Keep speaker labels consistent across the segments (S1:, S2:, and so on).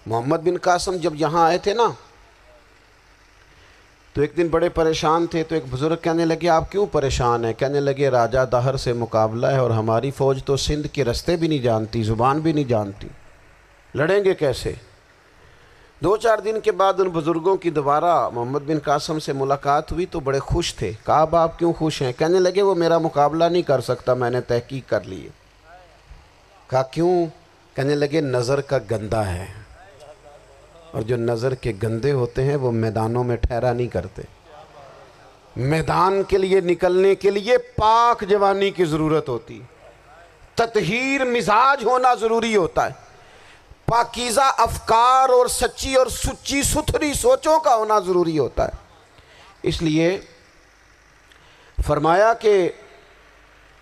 S1: محمد بن قاسم جب یہاں آئے تھے نا تو ایک دن بڑے پریشان تھے، تو ایک بزرگ کہنے لگے آپ کیوں پریشان ہیں؟ کہنے لگے راجہ دہر سے مقابلہ ہے اور ہماری فوج تو سندھ کے رستے بھی نہیں جانتی، زبان بھی نہیں جانتی، لڑیں گے کیسے؟ 2-4 دن کے بعد ان بزرگوں کی دوبارہ محمد بن قاسم سے ملاقات ہوئی تو بڑے خوش تھے۔ کہا اب آپ کیوں خوش ہیں؟ کہنے لگے وہ میرا مقابلہ نہیں کر سکتا، میں نے تحقیق کر لی ہے۔ کہا کیوں؟ کہنے لگے نظر کا گندہ ہے، اور جو نظر کے گندے ہوتے ہیں وہ میدانوں میں ٹھہرا نہیں کرتے۔ میدان کے لیے نکلنے کے لیے پاک جوانی کی ضرورت ہوتی، تطہیر مزاج ہونا ضروری ہوتا ہے، پاکیزہ افکار اور سچی اور سچی ستھری سوچوں کا ہونا ضروری ہوتا ہے۔ اس لیے فرمایا کہ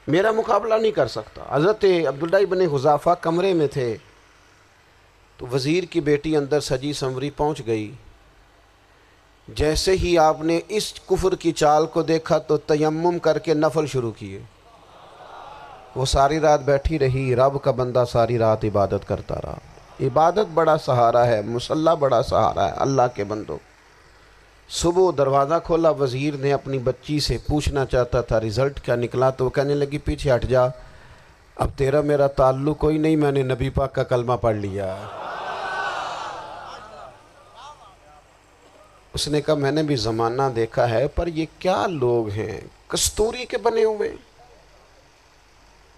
S1: میرا مقابلہ نہیں کر سکتا۔ حضرت عبداللہ ابن حذافہ کمرے میں تھے تو وزیر کی بیٹی اندر سجی سنوری پہنچ گئی۔ جیسے ہی آپ نے اس کفر کی چال کو دیکھا تو تیمم کر کے نفل شروع کیے۔ وہ ساری رات بیٹھی رہی، رب کا بندہ ساری رات عبادت کرتا رہا۔ عبادت بڑا سہارا ہے، مصلی بڑا سہارا ہے اللہ کے بندوں۔ صبح دروازہ کھولا، وزیر نے اپنی بچی سے پوچھنا چاہتا تھا رزلٹ کیا نکلا، تو وہ کہنے لگی پیچھے ہٹ جا، اب تیرا میرا تعلق کوئی نہیں، میں نے نبی پاک کا کلمہ پڑھ لیا۔ اس نے کہا میں نے بھی زمانہ دیکھا ہے، پر یہ کیا لوگ ہیں، کستوری کے بنے ہوئے،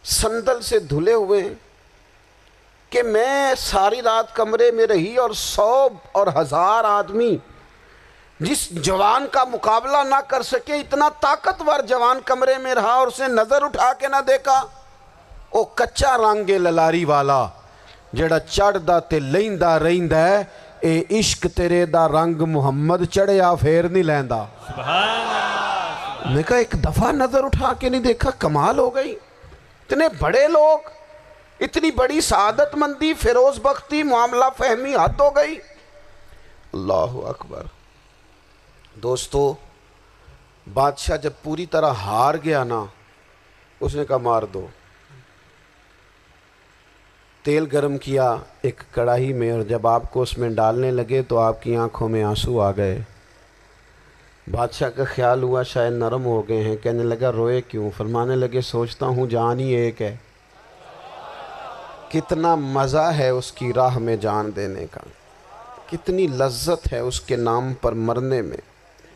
S1: سندل سے دھلے ہوئے، کہ میں ساری رات کمرے میں رہی اور 100 اور 1000 آدمی جس جوان کا مقابلہ نہ کر سکے، اتنا طاقتور جوان کمرے میں رہا اور اسے نظر اٹھا کے نہ دیکھا۔ او کچا رنگ للاری والا جڑا چڑھدا تے لیندا رہندا ہے، اے عشق تیرے دا رنگ محمد چڑھیا پھر نہیں لیندا۔ میں کہا ایک دفعہ نظر اٹھا کے نہیں دیکھا، کمال ہو گئی۔ اتنے بڑے لوگ، اتنی بڑی سعادت مندی، فیروز بختی، معاملہ فہمی حد ہو گئی۔ اللہ اکبر۔ دوستو بادشاہ جب پوری طرح ہار گیا نا، اس نے کہا مار دو۔ تیل گرم کیا ایک کڑاہی میں، اور جب آپ کو اس میں ڈالنے لگے تو آپ کی آنکھوں میں آنسو آ گئے۔ بادشاہ کا خیال ہوا شاید نرم ہو گئے ہیں، کہنے لگا روئے کیوں؟ فرمانے لگے سوچتا ہوں جان ہی ایک ہے، کتنا مزہ ہے اس کی راہ میں جان دینے کا، کتنی لذت ہے اس کے نام پر مرنے میں،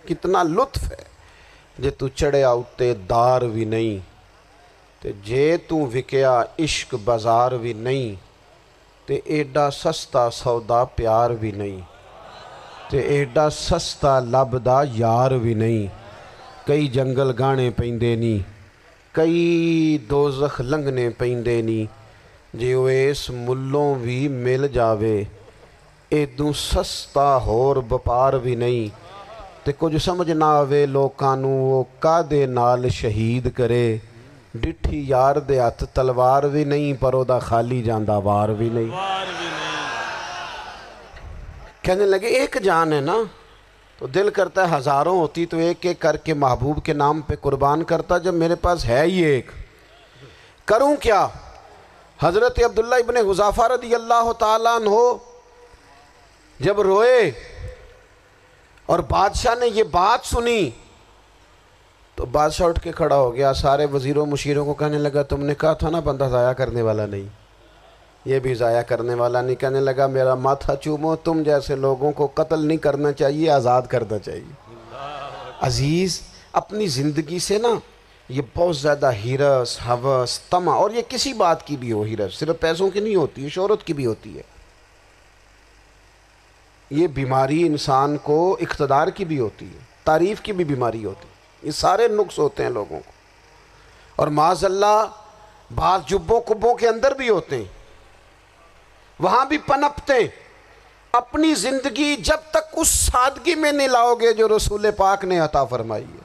S1: کتنا لطف ہے۔ جے تو چڑھیا اتے دار بھی نہیں تے جے تو وکیا عشق بازار بھی نہیں، تے ایڈا سستا سودا پیار بھی نہیں، تے ایڈا سستا لبدا یار بھی نہیں۔ کئی جنگل گانے پیندے نہیں، کئی دوزخ لنگنے پیندے نہیں، جے وہ اس ملوں بھی مل جاوے ایدوں سستا ہور بپار بھی نہیں۔ تے کچھ سمجھ نہ آوے لوکاں نوں وہ کادے نال شہید کرے، ڈٹھی یار دے ہاتھ تلوار بھی نہیں، پر او دا خالی جاندہ وار بھی نہیں۔ کہنے لگے ایک جان ہے نا، تو دل کرتا ہے ہزاروں ہوتی تو ایک ایک کر کے محبوب کے نام پہ قربان کرتا، جب میرے پاس ہے ہی ایک، کروں کیا؟ حضرت عبداللہ ابن حذافہ رضی اللہ تعالیٰ عنہ جب روئے اور بادشاہ نے یہ بات سنی تو بادشاہ اٹھ کے کھڑا ہو گیا، سارے وزیروں مشیروں کو کہنے لگا تم نے کہا تھا نا بندہ ضائع کرنے والا نہیں، یہ بھی ضائع کرنے والا نہیں۔ کہنے لگا میرا ماتھا چومو، تم جیسے لوگوں کو قتل نہیں کرنا چاہیے، آزاد کرنا چاہیے۔ عزیز اپنی زندگی سے نا یہ بہت زیادہ ہرس، ہوس، طمع، اور یہ کسی بات کی بھی ہو، ہرس صرف پیسوں کی نہیں ہوتی ہے، شہرت کی بھی ہوتی ہے، یہ بیماری انسان کو اقتدار کی بھی ہوتی ہے، تعریف کی بھی بیماری ہوتی ہے، یہ سارے نقص ہوتے ہیں لوگوں کو، اور معاذ اللہ بعض جبوں کبوں کے اندر بھی ہوتے ہیں، وہاں بھی پنپتے ہیں۔ اپنی زندگی جب تک اس سادگی میں نہیں لاؤ گے جو رسول پاک نے عطا فرمائی ہے،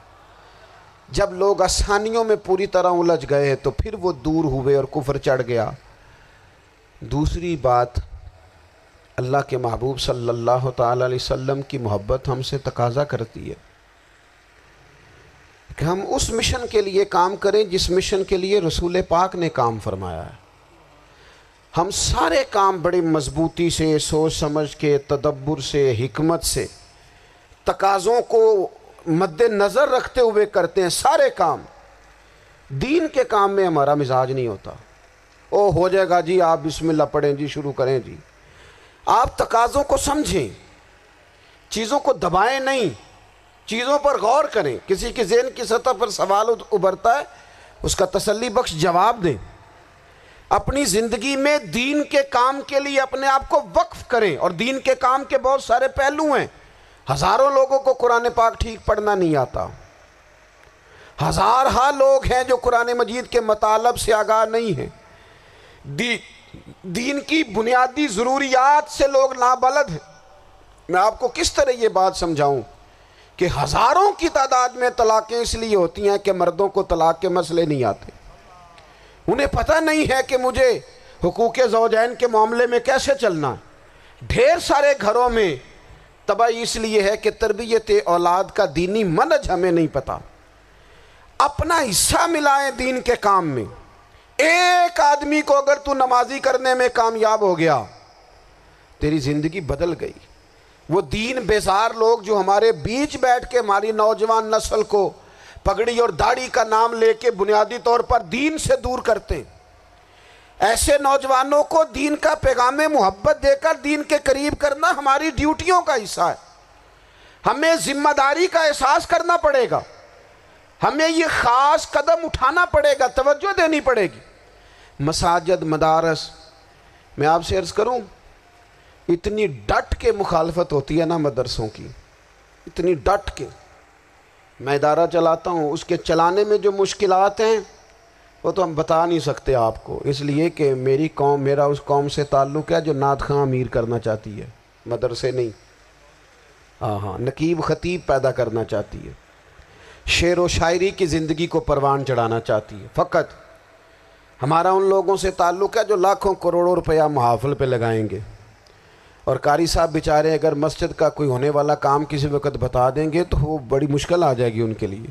S1: جب لوگ آسانیوں میں پوری طرح الجھ گئے تو پھر وہ دور ہوئے اور کفر چڑھ گیا۔ دوسری بات، اللہ کے محبوب صلی اللہ تعالیٰ علیہ وسلم کی محبت ہم سے تقاضا کرتی ہے کہ ہم اس مشن کے لیے کام کریں جس مشن کے لیے رسول پاک نے کام فرمایا ہے۔ ہم سارے کام بڑی مضبوطی سے، سوچ سمجھ کے، تدبر سے، حکمت سے، تقاضوں کو مد نظر رکھتے ہوئے کرتے ہیں سارے کام۔ دین کے کام میں ہمارا مزاج نہیں ہوتا، او ہو جائے گا جی، آپ بسم اللہ پڑھیں جی، شروع کریں جی۔ آپ تقاضوں کو سمجھیں، چیزوں کو دبائیں نہیں، چیزوں پر غور کریں۔ کسی کے ذہن کی سطح پر سوال ابھرتا ہے، اس کا تسلی بخش جواب دیں۔ اپنی زندگی میں دین کے کام کے لیے اپنے آپ کو وقف کریں، اور دین کے کام کے بہت سارے پہلو ہیں۔ ہزاروں لوگوں کو قرآن پاک ٹھیک پڑھنا نہیں آتا، ہزارہا لوگ ہیں جو قرآن مجید کے مطالب سے آگاہ نہیں ہیں، دین کی بنیادی ضروریات سے لوگ نابلد ہیں۔ میں آپ کو کس طرح یہ بات سمجھاؤں کہ ہزاروں کی تعداد میں طلاقیں اس لیے ہوتی ہیں کہ مردوں کو طلاق کے مسئلے نہیں آتے، انہیں پتہ نہیں ہے کہ مجھے حقوق زوجین کے معاملے میں کیسے چلنا ہے۔ ڈھیر سارے گھروں میں تباہی اس لیے ہے کہ تربیت اولاد کا دینی منہج ہمیں نہیں پتہ۔ اپنا حصہ ملائیں دین کے کام میں۔ ایک آدمی کو اگر تو نمازی کرنے میں کامیاب ہو گیا، تیری زندگی بدل گئی۔ وہ دین بیزار لوگ جو ہمارے بیچ بیٹھ کے ہماری نوجوان نسل کو پگڑی اور داڑھی کا نام لے کے بنیادی طور پر دین سے دور کرتے ہیں، ایسے نوجوانوں کو دین کا پیغام محبت دے کر دین کے قریب کرنا ہماری ڈیوٹیوں کا حصہ ہے۔ ہمیں ذمہ داری کا احساس کرنا پڑے گا، ہمیں یہ خاص قدم اٹھانا پڑے گا، توجہ دینی پڑے گی۔ مساجد، مدارس، میں آپ سے عرض کروں، اتنی ڈٹ کے مخالفت ہوتی ہے نا مدرسوں کی، اتنی ڈٹ کے۔ میں ادارہ چلاتا ہوں، اس کے چلانے میں جو مشکلات ہیں وہ تو ہم بتا نہیں سکتے آپ کو، اس لیے کہ میری قوم، میرا اس قوم سے تعلق ہے جو نعت خواں امیر کرنا چاہتی ہے، مدرسے نہیں۔ ہاں، نقیب خطیب پیدا کرنا چاہتی ہے، شعر و شاعری کی زندگی کو پروان چڑھانا چاہتی ہے۔ فقط ہمارا ان لوگوں سے تعلق ہے جو لاکھوں کروڑوں روپیہ محافل پہ لگائیں گے، اور قاری صاحب بیچارے اگر مسجد کا کوئی ہونے والا کام کسی وقت بتا دیں گے تو وہ بڑی مشکل آ جائے گی ان کے لیے۔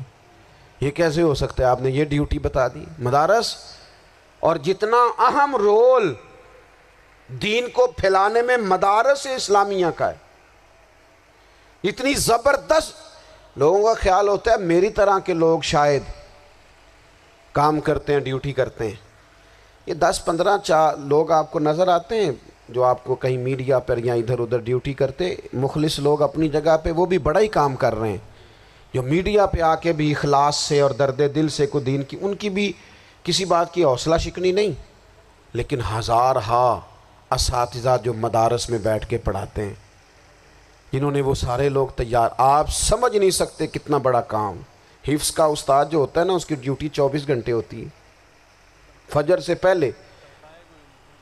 S1: یہ کیسے ہو سکتا ہے، آپ نے یہ ڈیوٹی بتا دی۔ مدارس اور جتنا اہم رول دین کو پھیلانے میں مدارس اسلامیہ کا ہے، اتنی زبردست، لوگوں کا خیال ہوتا ہے میری طرح کے لوگ شاید کام کرتے ہیں، ڈیوٹی کرتے ہیں۔ یہ 10-15 لوگ آپ کو نظر آتے ہیں جو آپ کو کہیں میڈیا پر یا ادھر ادھر ڈیوٹی کرتے، مخلص لوگ اپنی جگہ پہ، وہ بھی بڑا ہی کام کر رہے ہیں، جو میڈیا پہ آ کے بھی اخلاص سے اور درد دل سے کو دین کی، ان کی بھی کسی بات کی حوصلہ شکنی نہیں، لیکن ہزارہا اساتذہ جو مدارس میں بیٹھ کے پڑھاتے ہیں، جنہوں نے وہ سارے لوگ تیار، آپ سمجھ نہیں سکتے کتنا بڑا کام۔ حفظ کا استاد جو ہوتا ہے نا، اس کی ڈیوٹی 24 گھنٹے ہوتی ہے، فجر سے پہلے،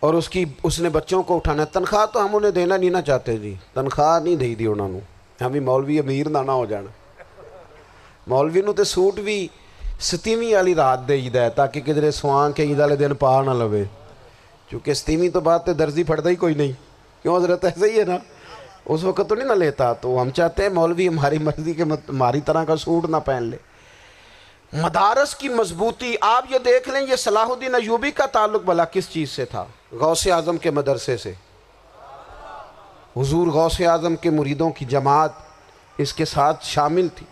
S1: اور اس نے بچوں کو اٹھانا ہے۔ تنخواہ تو ہم انہیں دینا نہیں نہ چاہتے جی، تنخواہ نہیں دی انہوں نے، ہمیں مولوی امیر نہ ہو جانا۔ مولوی نو تے سوٹ بھی 27ویں والی رات دے ہی ہے تاکہ کدھر سوان کے عید والے دن پا نہ لوے، چونکہ 27ویں تو بعد تے درزی پھڑتا ہی کوئی نہیں، کیوں حضرت؟ ایسے ہی ہے نا، اس وقت تو نہیں نہ لیتا، تو ہم چاہتے ہیں مولوی ہماری مرضی کے ہماری طرح کا سوٹ نہ پہن لے۔ مدارس کی مضبوطی، آپ یہ دیکھ لیں، یہ صلاح الدین ایوبی کا تعلق بھلا کس چیز سے تھا؟ غوث اعظم کے مدرسے سے۔ حضور غوث اعظم کے مریدوں کی جماعت اس کے ساتھ شامل تھی۔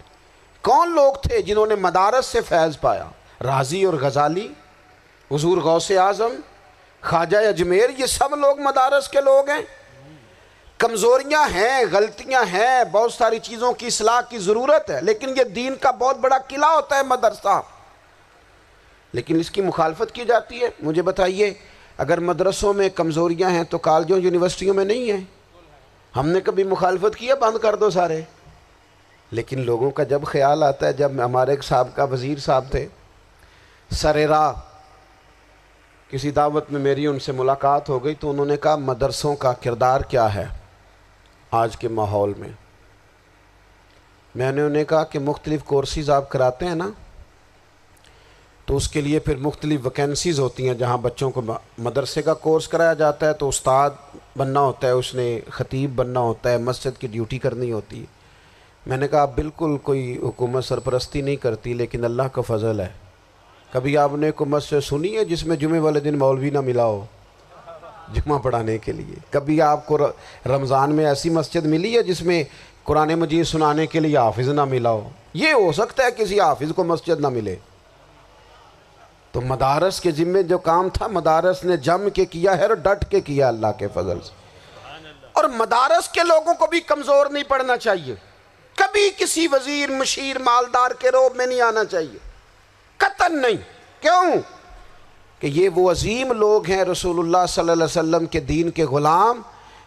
S1: کون لوگ تھے جنہوں نے مدارس سے فیض پایا؟ رازی اور غزالی، حضور غوث اعظم، خواجہ اجمیر، یہ سب لوگ مدارس کے لوگ ہیں۔ کمزوریاں ہیں، غلطیاں ہیں، بہت ساری چیزوں کی اصلاح کی ضرورت ہے، لیکن یہ دین کا بہت بڑا قلعہ ہوتا ہے مدرسہ، لیکن اس کی مخالفت کی جاتی ہے۔ مجھے بتائیے، اگر مدرسوں میں کمزوریاں ہیں تو کالجوں یونیورسٹیوں میں نہیں ہیں؟ ہم نے کبھی مخالفت کی ہے بند کر دو سارے؟ لیکن لوگوں کا جب خیال آتا ہے، جب ہمارے ایک سابقہ وزیر صاحب تھے، سر راہ کسی دعوت میں میری ان سے ملاقات ہو گئی تو انہوں نے کہا مدرسوں کا کردار کیا ہے آج کے ماحول میں؟ میں نے انہیں کہا کہ مختلف کورسز آپ کراتے ہیں نا، تو اس کے لیے پھر مختلف ویکینسیز ہوتی ہیں، جہاں بچوں کو مدرسے کا کورس کرایا جاتا ہے تو استاد بننا ہوتا ہے، اس نے خطیب بننا ہوتا ہے، مسجد کی ڈیوٹی کرنی ہوتی ہے۔ میں نے کہا آپ بالکل کوئی حکومت سرپرستی نہیں کرتی، لیکن اللہ کا فضل ہے، کبھی آپ نے حکومت سے سنی ہے جس میں جمعے والے دن مولوی نہ ملا ہو؟ جمعہ پڑھانے کے لیے۔ کبھی آپ کو رمضان میں ایسی مسجد ملی ہے جس میں قرآن مجید سنانے کے لیے حافظ نہ ملا ہو؟ یہ ہو سکتا ہے کسی حافظ کو مسجد نہ ملے۔ تو مدارس کے ذمے جو کام تھا مدارس نے جم کے کیا ہے اور ڈٹ کے کیا اللہ کے فضل سے۔ اور مدارس کے لوگوں کو بھی کمزور نہیں پڑنا چاہیے، کبھی کسی وزیر مشیر مالدار کے روب میں نہیں آنا چاہیے، قطعاً نہیں۔ کیوں کہ یہ وہ عظیم لوگ ہیں رسول اللہ صلی اللہ علیہ وسلم کے دین کے غلام،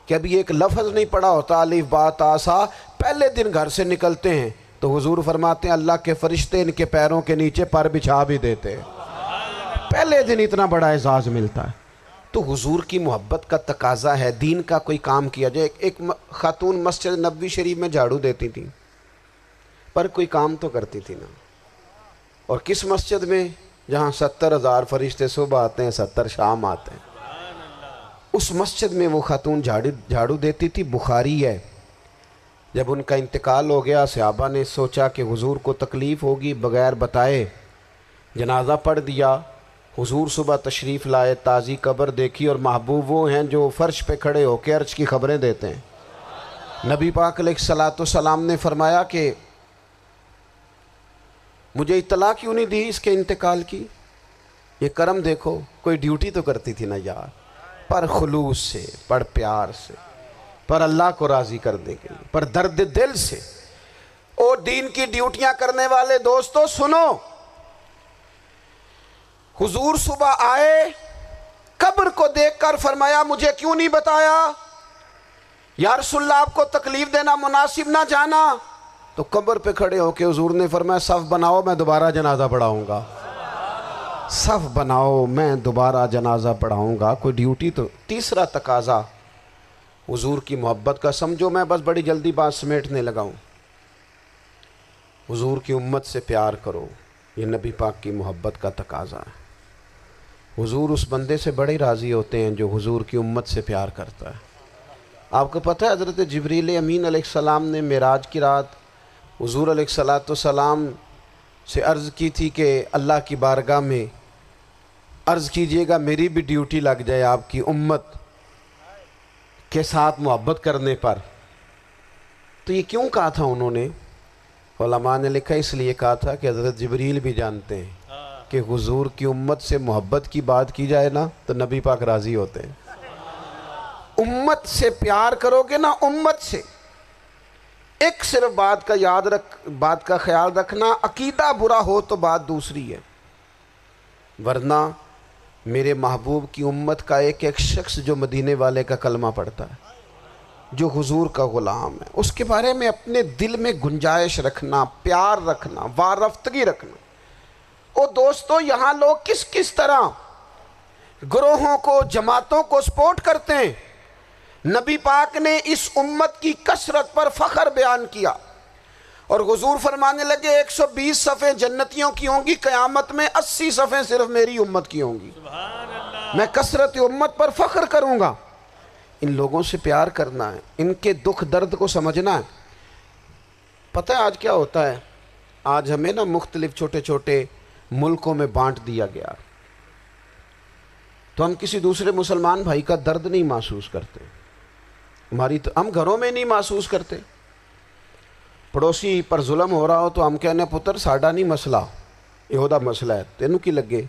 S1: کہ ابھی ایک لفظ نہیں پڑھا ہوتا الف با تا سا، پہلے دن گھر سے نکلتے ہیں تو حضور فرماتے ہیں اللہ کے فرشتے ان کے پیروں کے نیچے پر بچھا بھی دیتے ہیں، پہلے دن اتنا بڑا اعزاز ملتا ہے۔ تو حضور کی محبت کا تقاضا ہے، دین کا کوئی کام کیا جائے۔ ایک خاتون مسجد نبوی شریف میں جھاڑو دیتی تھی پر کوئی کام تو کرتی تھی نا۔ اور کس مسجد میں؟ جہاں 70,000 فرشتے صبح آتے ہیں 70 شام آتے ہیں، اس مسجد میں وہ خاتون جھاڑو دیتی تھی۔ بخاری ہے، جب ان کا انتقال ہو گیا صحابہ نے سوچا کہ حضور کو تکلیف ہوگی، بغیر بتائے جنازہ پڑھ دیا۔ حضور صبح تشریف لائے، تازی قبر دیکھی، اور محبوب وہ ہیں جو فرش پہ کھڑے ہو کے عرش کی خبریں دیتے ہیں۔ نبی پاک علیہ الصلوۃ والسلام نے فرمایا کہ مجھے اطلاع کیوں نہیں دی اس کے انتقال کی؟ یہ کرم دیکھو، کوئی ڈیوٹی تو کرتی تھی نا یار، پر خلوص سے، پر پیار سے، پر اللہ کو راضی کرنے کے لیے، پر درد دل سے۔ اور دین کی ڈیوٹیاں کرنے والے دوستو سنو، حضور صبح آئے، قبر کو دیکھ کر فرمایا مجھے کیوں نہیں بتایا؟ یا رسول اللہ آپ کو تکلیف دینا مناسب نہ جانا؟ تو قبر پہ کھڑے ہو کے حضور نے فرمایا صف بناؤ میں دوبارہ جنازہ پڑھاؤں گا، صف بناؤ میں دوبارہ جنازہ پڑھاؤں گا۔ کوئی ڈیوٹی تو۔ تیسرا تقاضا حضور کی محبت کا، سمجھو میں بس بڑی جلدی بات سمیٹنے لگا ہوں۔ حضور کی امت سے پیار کرو، یہ نبی پاک کی محبت کا تقاضا ہے۔ حضور اس بندے سے بڑے راضی ہوتے ہیں جو حضور کی امت سے پیار کرتا ہے۔ آپ کو پتہ ہے حضرت جبریل امین علیہ السلام نے معراج کی رات حضور علیہ الصلوۃ والسلام سے عرض کی تھی کہ اللہ کی بارگاہ میں عرض کیجئے گا میری بھی ڈیوٹی لگ جائے آپ کی امت کے ساتھ محبت کرنے پر۔ تو یہ کیوں کہا تھا انہوں نے؟ علماء نے لکھا اس لیے کہا تھا کہ حضرت جبریل بھی جانتے ہیں کہ حضور کی امت سے محبت کی بات کی جائے نا تو نبی پاک راضی ہوتے ہیں۔ امت سے پیار کرو گے نا، امت سے۔ ایک صرف بات کا خیال رکھنا، عقیدہ برا ہو تو بات دوسری ہے، ورنہ میرے محبوب کی امت کا ایک ایک شخص جو مدینے والے کا کلمہ پڑھتا ہے، جو حضور کا غلام ہے، اس کے بارے میں اپنے دل میں گنجائش رکھنا، پیار رکھنا، وارفتگی رکھنا۔ اور دوستو یہاں لوگ کس کس طرح گروہوں کو، جماعتوں کو سپورٹ کرتے ہیں۔ نبی پاک نے اس امت کی کثرت پر فخر بیان کیا، اور حضور فرمانے لگے 120 صفیں جنتیوں کی ہوں گی، قیامت میں 80 صفیں صرف میری امت کی ہوں گی۔ میں کثرت امت پر فخر کروں گا۔ ان لوگوں سے پیار کرنا ہے، ان کے دکھ درد کو سمجھنا ہے۔ پتہ ہے آج کیا ہوتا ہے؟ آج ہمیں نا مختلف چھوٹے چھوٹے ملکوں میں بانٹ دیا گیا، تو ہم کسی دوسرے مسلمان بھائی کا درد نہیں محسوس کرتے، ہم گھروں میں نہیں محسوس کرتے۔ پڑوسی پر ظلم ہو رہا ہو تو ہم کہنے پتر ساڈا نہیں مسئلہ، یہ مسئلہ ہے تینوں کی لگے۔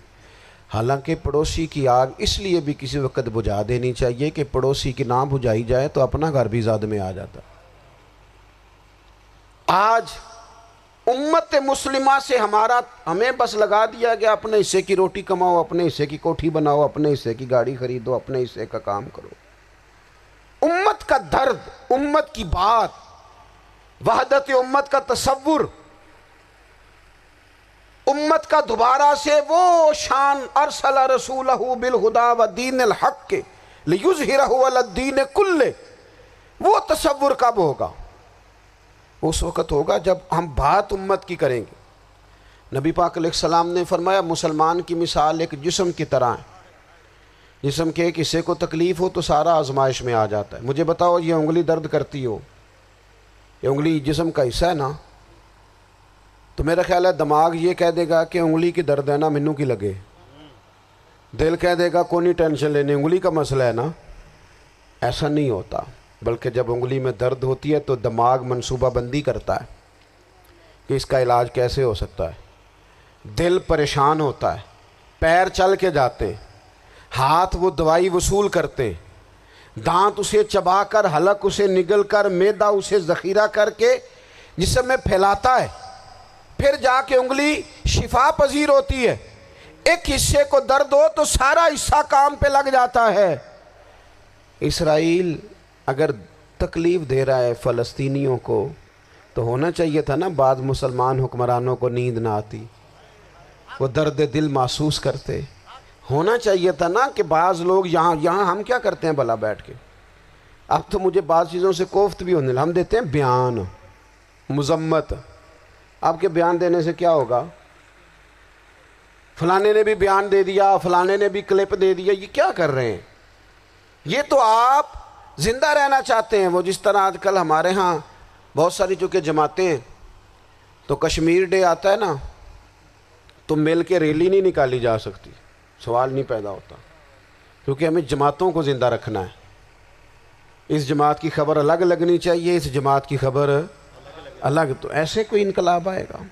S1: حالانکہ پڑوسی کی آگ اس لیے بھی کسی وقت بجھا دینی چاہیے کہ پڑوسی کی نہ بجھائی جائے تو اپنا گھر بھی زاد میں آ جاتا۔ آج امت مسلمہ سے ہمیں بس لگا دیا گیا اپنے حصے کی روٹی کماؤ، اپنے حصے کی کوٹھی بناؤ، اپنے حصے کی گاڑی خریدو، اپنے حصے کا کام کرو۔ امت کا درد، امت کی بات، وحدت امت کا تصور، امت کا دوبارہ سے وہ شان ارسل رسولہ بالہدی ودین الحق لیظہرہ علی الدین کلہ، وہ تصور کب ہوگا؟ اس وقت ہوگا جب ہم بات امت کی کریں گے۔ نبی پاک علیہ السلام نے فرمایا مسلمان کی مثال ایک جسم کی طرح ہے، جسم کے ایک حصے کو تکلیف ہو تو سارا آزمائش میں آ جاتا ہے۔ مجھے بتاؤ یہ انگلی درد کرتی ہو، یہ انگلی جسم کا حصہ ہے نا، تو میرا خیال ہے دماغ یہ کہہ دے گا کہ انگلی کی درد ہے نا مینوں کی لگے، دل کہہ دے گا کوئی نہیں ٹینشن لینے، انگلی کا مسئلہ ہے نا. ایسا نہیں ہوتا، بلکہ جب انگلی میں درد ہوتی ہے تو دماغ منصوبہ بندی کرتا ہے کہ اس کا علاج کیسے ہو سکتا ہے. دل پریشان ہوتا ہے، پیر چل کے جاتے، ہاتھ وہ دوائی وصول کرتے، دانت اسے چبا کر، حلق اسے نگل کر، معدہ اسے ذخیرہ کر کے جسم میں پھیلاتا ہے، پھر جا کے انگلی شفا پذیر ہوتی ہے. ایک حصے کو درد ہو تو سارا حصہ کام پہ لگ جاتا ہے. اسرائیل اگر تکلیف دے رہا ہے فلسطینیوں کو تو ہونا چاہیے تھا نا بعض مسلمان حکمرانوں کو نیند نہ آتی، وہ درد دل محسوس کرتے. ہونا چاہیے تھا نا کہ بعض لوگ یہاں ہم کیا کرتے ہیں بھلا بیٹھ کے. اب تو مجھے بعض چیزوں سے کوفت بھی ہونے لگا. ہم دیتے ہیں بیان، مذمت. آپ کے بیان دینے سے کیا ہوگا؟ فلانے نے بھی بیان دے دیا، فلانے نے بھی کلپ دے دیا. یہ کیا کر رہے ہیں؟ یہ تو آپ زندہ رہنا چاہتے ہیں. وہ جس طرح آج کل ہمارے ہاں بہت ساری چونکہ جماعتیں ہیں تو کشمیر ڈے آتا ہے نا تو مل کے ریلی نہیں نکالی جا سکتی، سوال نہیں پیدا ہوتا، کیونکہ ہمیں جماعتوں کو زندہ رکھنا ہے. اس جماعت کی خبر الگ لگنی چاہیے، اس جماعت کی خبر الگ. تو ایسے کوئی انقلاب آئے گا؟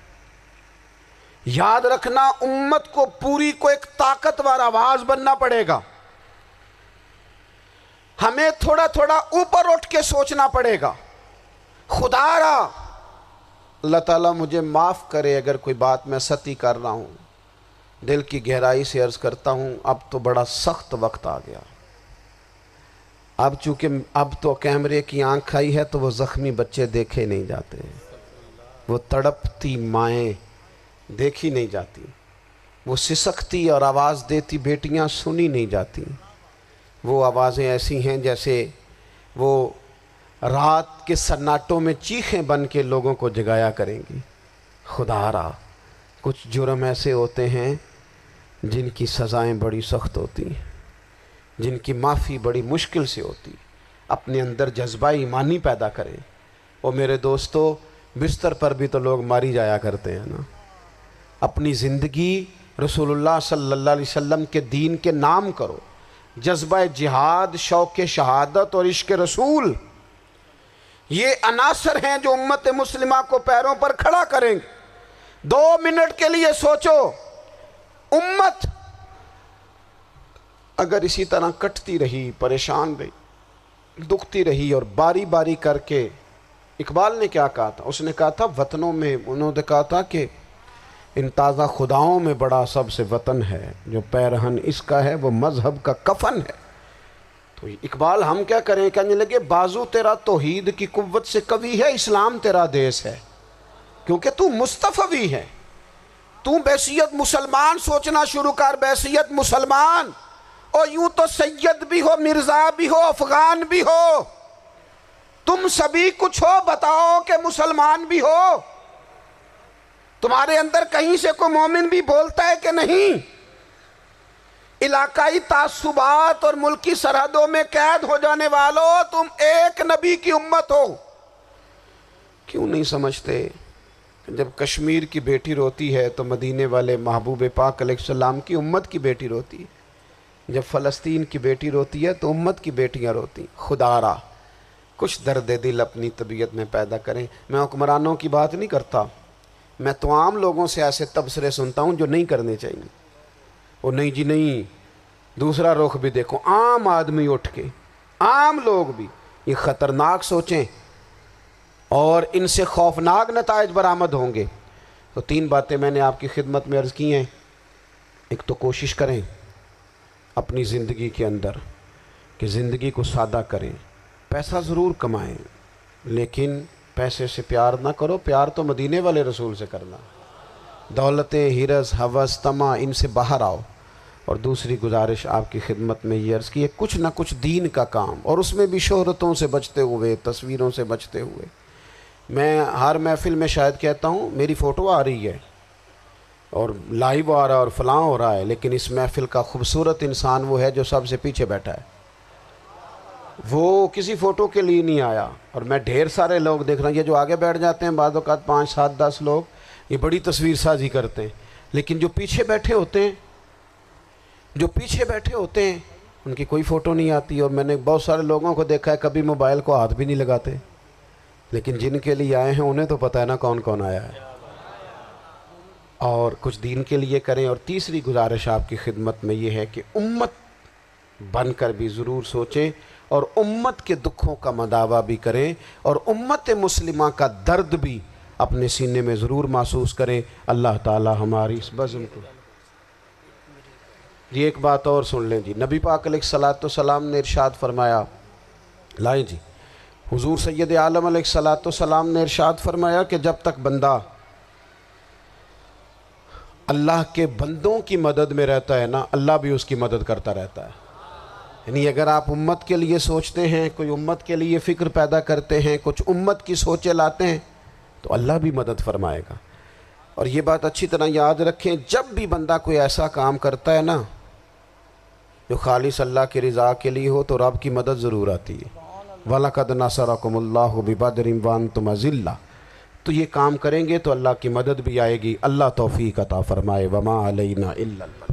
S1: یاد رکھنا امت کو پوری کو ایک طاقتور آواز بننا پڑے گا. ہمیں تھوڑا تھوڑا اوپر اٹھ کے سوچنا پڑے گا. خدا را اللہ تعالیٰ مجھے معاف کرے اگر کوئی بات میں سطحی کر رہا ہوں. دل کی گہرائی سے عرض کرتا ہوں اب تو بڑا سخت وقت آ گیا. اب چونکہ اب تو کیمرے کی آنکھ آئی ہے تو وہ زخمی بچے دیکھے نہیں جاتے، وہ تڑپتی مائیں دیکھی نہیں جاتی، وہ سسکتی اور آواز دیتی بیٹیاں سنی نہیں جاتی. وہ آوازیں ایسی ہیں جیسے وہ رات کے سناٹوں میں چیخیں بن کے لوگوں کو جگایا کریں گی. خدا را کچھ جرم ایسے ہوتے ہیں جن کی سزائیں بڑی سخت ہوتی ہیں، جن کی معافی بڑی مشکل سے ہوتی. اپنے اندر جذبہ ایمانی پیدا کریں. اور میرے دوستو بستر پر بھی تو لوگ ماری جایا کرتے ہیں نا. اپنی زندگی رسول اللہ صلی اللہ علیہ وسلم کے دین کے نام کرو. جذبہ جہاد، شوق شہادت اور عشق رسول، یہ عناصر ہیں جو امت مسلمہ کو پیروں پر کھڑا کریں گے. 2 منٹ کے لیے سوچو، امت اگر اسی طرح کٹتی رہی، پریشان رہی، دکھتی رہی اور باری باری کر کے. اقبال نے کیا کہا تھا؟ اس نے کہا تھا وطنوں میں، انہوں نے کہا تھا کہ ان تازہ خداؤں میں بڑا سب سے وطن ہے، جو پیرہن اس کا ہے وہ مذہب کا کفن ہے. تو اقبال ہم کیا کریں؟ کہنے لگے بازو تیرا توحید کی قوت سے قوی ہے، اسلام تیرا دیس ہے، کیونکہ تو مصطفی ہے. تو بحیثیت مسلمان سوچنا شروع کر، بحیثیت مسلمان. اور یوں تو سید بھی ہو، مرزا بھی ہو، افغان بھی ہو، تم سبھی کچھ ہو، بتاؤ کہ مسلمان بھی ہو. تمہارے اندر کہیں سے کوئی مومن بھی بولتا ہے کہ نہیں؟ علاقائی تعصبات اور ملکی سرحدوں میں قید ہو جانے والوں، تم ایک نبی کی امت ہو. کیوں نہیں سمجھتے جب کشمیر کی بیٹی روتی ہے تو مدینے والے محبوب پاک علیہ السلام کی امت کی بیٹی روتی ہے، جب فلسطین کی بیٹی روتی ہے تو امت کی بیٹیاں روتی. خدا را کچھ درد دل اپنی طبیعت میں پیدا کریں. میں حکمرانوں کی بات نہیں کرتا، میں تو عام لوگوں سے ایسے تبصرے سنتا ہوں جو نہیں کرنے چاہیے. وہ نہیں جی نہیں، دوسرا رخ بھی دیکھو. عام آدمی اٹھ کے، عام لوگ بھی یہ خطرناک سوچیں اور ان سے خوفناک نتائج برآمد ہوں گے. تو 3 باتیں میں نے آپ کی خدمت میں عرض کی ہیں. ایک تو کوشش کریں اپنی زندگی کے اندر کہ زندگی کو سادہ کریں. پیسہ ضرور کمائیں لیکن پیسے سے پیار نہ کرو، پیار تو مدینے والے رسول سے کرنا. دولتیں، ہرس، ہوس، طمع، ان سے باہر آؤ. اور دوسری گزارش آپ کی خدمت میں یہ عرض کی ہے کچھ نہ کچھ دین کا کام، اور اس میں بھی شہرتوں سے بچتے ہوئے، تصویروں سے بچتے ہوئے. میں ہر محفل میں شاید کہتا ہوں میری فوٹو آ رہی ہے اور لائیو آ رہا ہے اور فلاں ہو رہا ہے، لیکن اس محفل کا خوبصورت انسان وہ ہے جو سب سے پیچھے بیٹھا ہے. وہ کسی فوٹو کے لیے نہیں آیا. اور میں ڈھیر سارے لوگ دیکھ رہا ہوں، یہ جو آگے بیٹھ جاتے ہیں بعض اوقات 5، 7، 10 لوگ، یہ بڑی تصویر سازی کرتے ہیں، لیکن جو پیچھے بیٹھے ہوتے ہیں جو پیچھے بیٹھے ہوتے ہیں ان کی کوئی فوٹو نہیں آتی، اور میں نے بہت سارے لوگوں کو دیکھا ہے کبھی موبائل کو ہاتھ بھی نہیں لگاتے، لیکن جن کے لیے آئے ہیں انہیں تو پتہ ہے نا کون کون آیا ہے، اور کچھ دین کے لیے کریں۔ اور تیسری گزارش آپ کی خدمت میں یہ ہے کہ امت بن کر بھی ضرور سوچیں، اور امت کے دکھوں کا مداوع بھی کریں، اور امت مسلمہ کا درد بھی اپنے سینے میں ضرور محسوس کریں۔ اللہ تعالی ہماری اس بزم کو جی ایک بات اور سن لیں جی، نبی پاک علیہ الصلوۃ والسلام نے ارشاد فرمایا، لائیں جی، حضور سید عالم علیہ الصلوۃ والسلام نے ارشاد فرمایا کہ جب تک بندہ اللہ کے بندوں کی مدد میں رہتا ہے نا، اللہ بھی اس کی مدد کرتا رہتا ہے۔ یعنی اگر آپ امت کے لیے سوچتے ہیں، کوئی امت کے لیے فکر پیدا کرتے ہیں، کچھ امت کی سوچیں لاتے ہیں، تو اللہ بھی مدد فرمائے گا۔ اور یہ بات اچھی طرح یاد رکھیں، جب بھی بندہ کوئی ایسا کام کرتا ہے نا جو خالص اللہ کی رضا کے لیے ہو، تو رب کی مدد ضرور آتی ہے۔ وَلَقَدْ نَصَرَكُمُ اللَّهُ بِبَدْرٍ وَأَنْتُمْ أَذِلَّةٌ، تو یہ کام کریں گے تو اللہ کی مدد بھی آئے گی۔ اللہ توفیق عطا فرمائے۔ وَمَا عَلَيْنَا إِلَّا الْبَلَاغُ۔